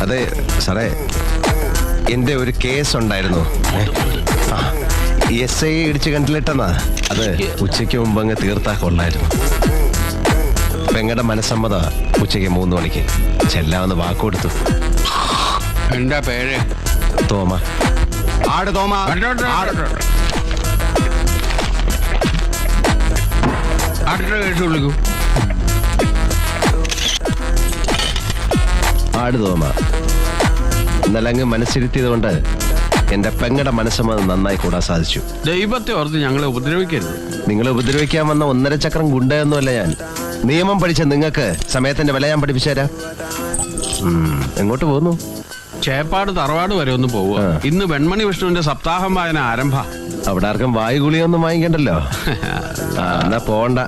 അതെ സാറേ, എൻ്റെ ഒരു കേസ് ഉണ്ടായിരുന്നു. SI ഇടിച്ച് കണ്ടിലിട്ടെന്നാ. അത് ഉച്ചയ്ക്ക് മുമ്പ് അങ്ങ് തീർത്താ കൊള്ളായിരുന്നു. പെങ്ങളുടെ മനസ്സമ്മത ഉച്ചയ്ക്ക് 3 മണിക്ക് ചെല്ലാമെന്ന് വാക്കുകൊടുത്തു. എന്താ പേര്? തോമ. ആട് തോമ. അടുത്ത കേസ് വിളിക്കൂ. ആട് തോമ. ഇന്നലെ അങ്ങ് മനസ്സിരുത്തിയത് കൊണ്ട് എന്റെ പെങ്ങളുടെ മനസ്സമ്മത് നന്നായി കൂടാൻ സാധിച്ചു. ദൈവത്തെ ഓർത്ത് ഞങ്ങളെ ഉപദ്രവിക്കരുത്. നിങ്ങളെ ഉപദ്രവിക്കാൻ വന്ന 1.5 ചക്രം ഗുണ്ടയൊന്നുമല്ല ഞാൻ. നിയമം പഠിച്ച നിങ്ങൾക്ക് സമയത്തിന്റെ വില ഞാൻ പഠിപ്പിച്ചു തരാം. എങ്ങോട്ട് പോകുന്നു? ചേപ്പാട് തറവാട് വരെ ഒന്ന് പോവുക. ഇന്ന് വെൺമണി വിഷ്ണുവിന്റെ സപ്താഹം വായന ആരംഭ. അവിടെ ആർക്കും വായുഗുളിയൊന്നും വാങ്ങിക്കണ്ടല്ലോ. എന്നാ പോണ്ട.